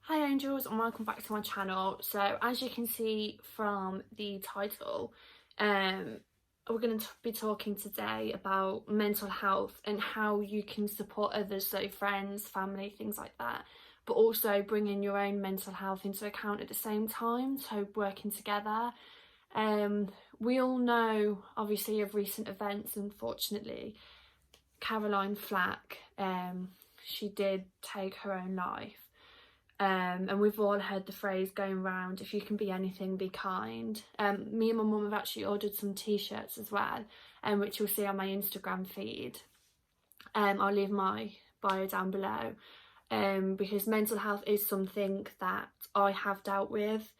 Hi angels, and welcome back to my channel. So as you can see from the title, we're going to be talking today about mental health and how you can support others, so friends, family, things like that, but also bringing your own mental health into account at the same time, so working together. We all know obviously of recent events, unfortunately. Caroline Flack, she did take her own life. And we've all heard the phrase going around, if you can be anything, be kind. Me and my mum have actually ordered some t-shirts as well, which you'll see on my Instagram feed. I'll leave my bio down below, because mental health is something that I have dealt with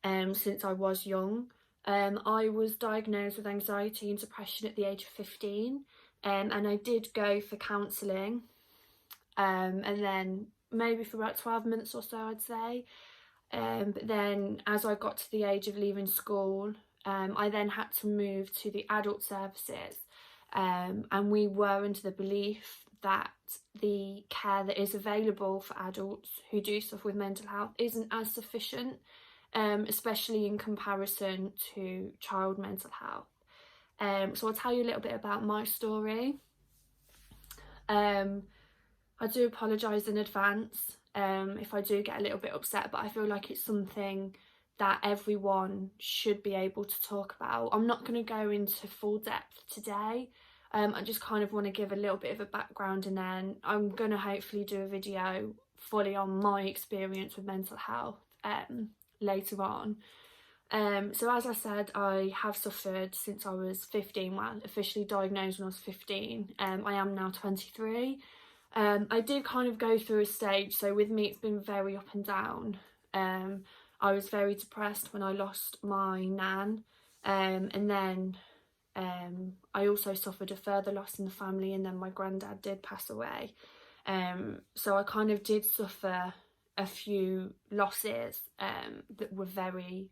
since I was young. I was diagnosed with anxiety and depression at the age of 15, and I did go for counselling, and then maybe for about 12 months or so, I'd say. But then as I got to the age of leaving school, I then had to move to the adult services, and we were under the belief that the care that is available for adults who do suffer with mental health isn't as sufficient, especially in comparison to child mental health. So I'll tell you a little bit about my story. I do apologise in advance if I do get a little bit upset, but I feel like it's something that everyone should be able to talk about. I'm not going to go into full depth today. I just kind of want to give a little bit of a background, and then I'm going to hopefully do a video fully on my experience with mental health later on. So as I said, I have suffered since I was 15, well, officially diagnosed when I was 15. I am now 23. I did kind of go through a stage, so with me it's been very up and down. I was very depressed when I lost my nan, and then I also suffered a further loss in the family, and then my granddad did pass away. So I kind of did suffer a few losses that were very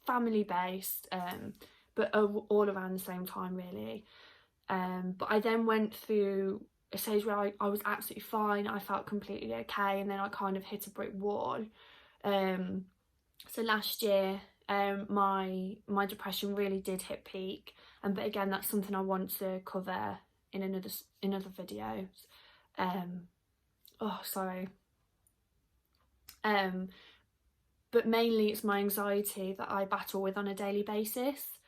family based, but all around the same time really. But I then went through a stage where I was absolutely fine, I felt completely okay, and then I kind of hit a brick wall. So last year my depression really did hit peak, but again that's something I want to cover in another videos. But mainly it's my anxiety that I battle with on a daily basis.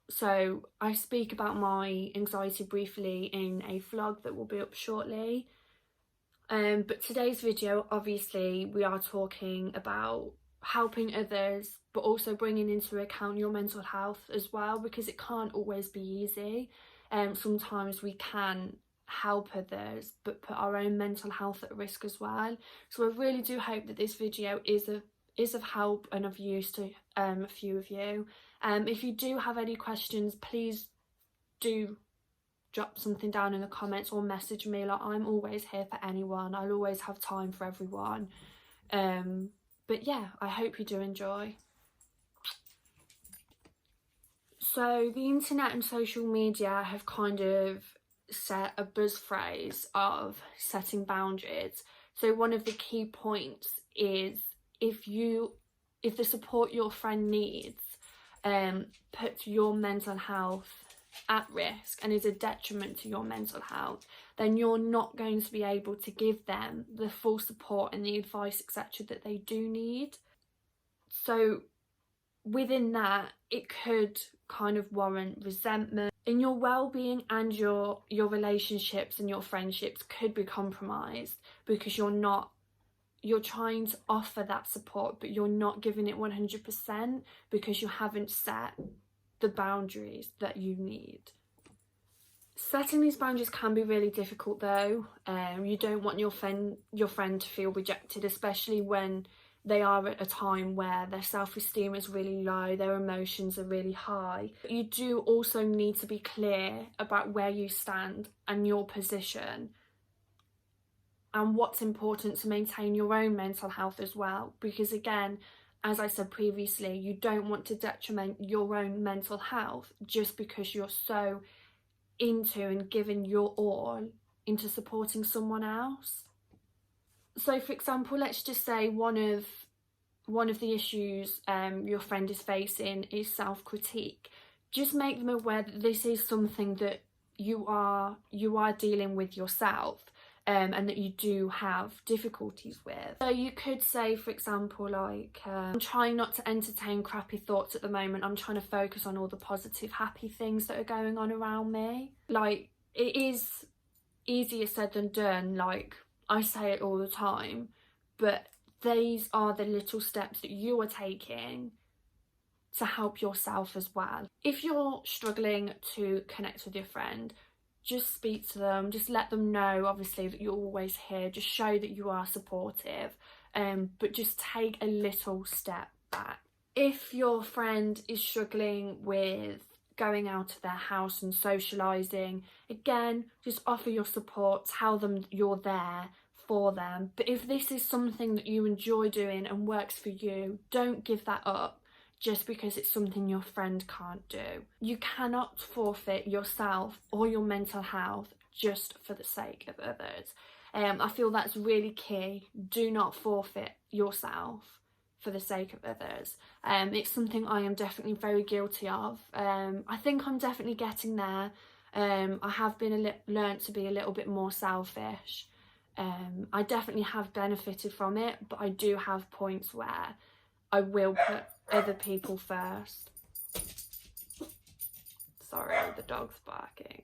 So I speak about my anxiety briefly in a vlog that will be up shortly. But today's video, obviously, we are talking about helping others, but also bringing into account your mental health as well, because it can't always be easy. Sometimes we can help others, but put our own mental health at risk as well. So I really do hope that this video is of help and of use to a few of you. If you do have any questions, please do drop something down in the comments or message me. Like, I'm always here for anyone. I'll always have time for everyone. But yeah, I hope you do enjoy. So the internet and social media have kind of set a buzz phrase of setting boundaries. So one of the key points is if the support your friend needs puts your mental health at risk and is a detriment to your mental health, then you're not going to be able to give them the full support and the advice, etc., that they do need. So within that, it could kind of warrant resentment, and your well-being and your relationships and your friendships could be compromised because you're trying to offer that support, but you're not giving it 100% because you haven't set the boundaries that you need. Setting these boundaries can be really difficult though. You don't want your friend to feel rejected, especially when they are at a time where their self-esteem is really low, their emotions are really high. You do also need to be clear about where you stand and your position, and what's important to maintain your own mental health as well, because again, as I said previously, you don't want to detriment your own mental health just because you're so into and giving your all into supporting someone else. So for example, let's just say one of the issues your friend is facing is self-critique. Just make them aware that this is something that you are dealing with yourself, and that you do have difficulties with. So you could say, for example, like, I'm trying not to entertain crappy thoughts at the moment. I'm trying to focus on all the positive, happy things that are going on around me. Like, it is easier said than done. Like, I say it all the time, but these are the little steps that you are taking to help yourself as well. If you're struggling to connect with your friend, just speak to them, just let them know, obviously, that you're always here, just show that you are supportive, but just take a little step back. If your friend is struggling with going out of their house and socialising, again, just offer your support, tell them you're there for them. But if this is something that you enjoy doing and works for you, don't give that up just because it's something your friend can't do. You cannot forfeit yourself or your mental health just for the sake of others. I feel that's really key. Do not forfeit yourself for the sake of others. It's something I am definitely very guilty of. I think I'm definitely getting there. I have been learnt to be a little bit more selfish. I definitely have benefited from it, but I do have points where I will put other people first. Sorry, the dog's barking.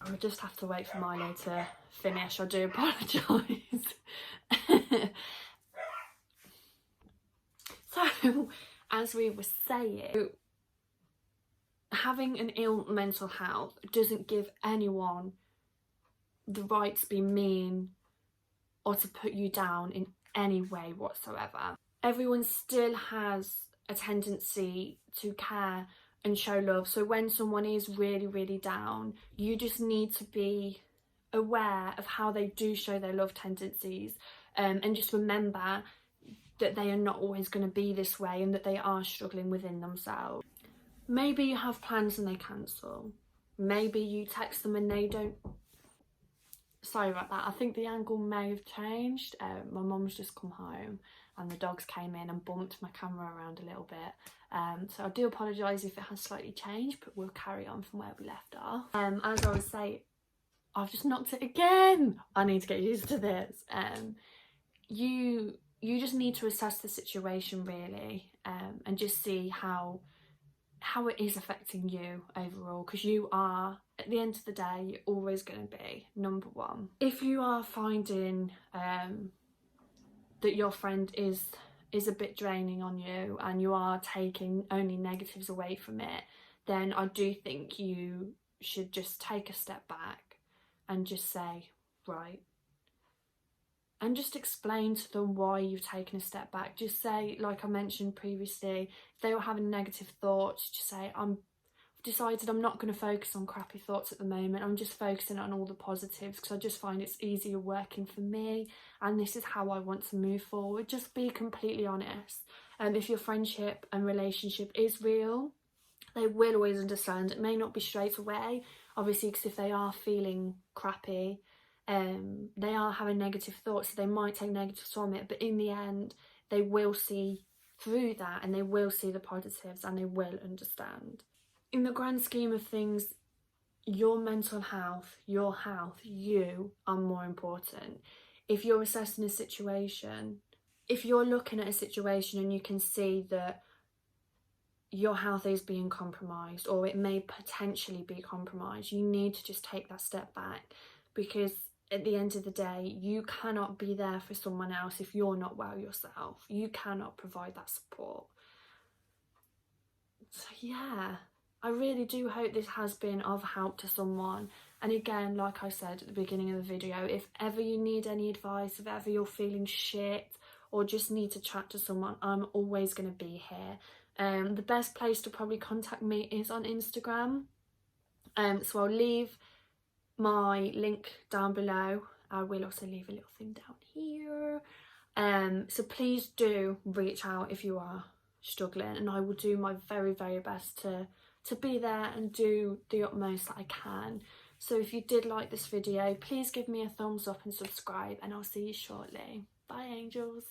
I just have to wait for Milo to finish. I do apologise. So, as we were saying, having an ill mental health doesn't give anyone the right to be mean or to put you down in any way whatsoever. Everyone still has a tendency to care and show love. So when someone is really, really down, you just need to be aware of how they do show their love tendencies, and just remember that they are not always going to be this way and that they are struggling within themselves. Maybe you have plans and they cancel. Maybe you text them and they don't. Sorry about that. I think the angle may have changed. My mum's just come home and the dogs came in and bumped my camera around a little bit. So I do apologise if it has slightly changed, but we'll carry on from where we left off. As I was saying, I've just knocked it again. I need to get used to this. You just need to assess the situation really, and just see how it is affecting you overall, because you are, at the end of the day, you're always going to be number one. If you are finding that your friend is a bit draining on you and you are taking only negatives away from it, then I do think you should just take a step back and just say, right, and just explain to them why you've taken a step back. Just say, like I mentioned previously, if they were having negative thoughts, just say, I've decided I'm not going to focus on crappy thoughts at the moment. I'm just focusing on all the positives because I just find it's easier working for me and this is how I want to move forward. Just be completely honest. If your friendship and relationship is real, they will always understand. It may not be straight away, obviously, because if they are feeling crappy, they are having negative thoughts, so they might take negatives from it, but in the end they will see through that and they will see the positives and they will understand. In the grand scheme of things, your mental health, your health, you are more important. If you're assessing a situation, if you're looking at a situation and you can see that your health is being compromised or it may potentially be compromised, you need to just take that step back, because at the end of the day, you cannot be there for someone else if you're not well yourself. You cannot provide that support. So yeah, I really do hope this has been of help to someone. And again, like I said at the beginning of the video, if ever you need any advice, if ever you're feeling shit or just need to chat to someone, I'm always going to be here. The best place to probably contact me is on Instagram. So I'll leave my link down below. I will also leave a little thing down here. So please do reach out if you are struggling, and I will do my very, very best to be there and do the utmost that I can. So if you did like this video, please give me a thumbs up and subscribe, and I'll see you shortly. Bye, angels.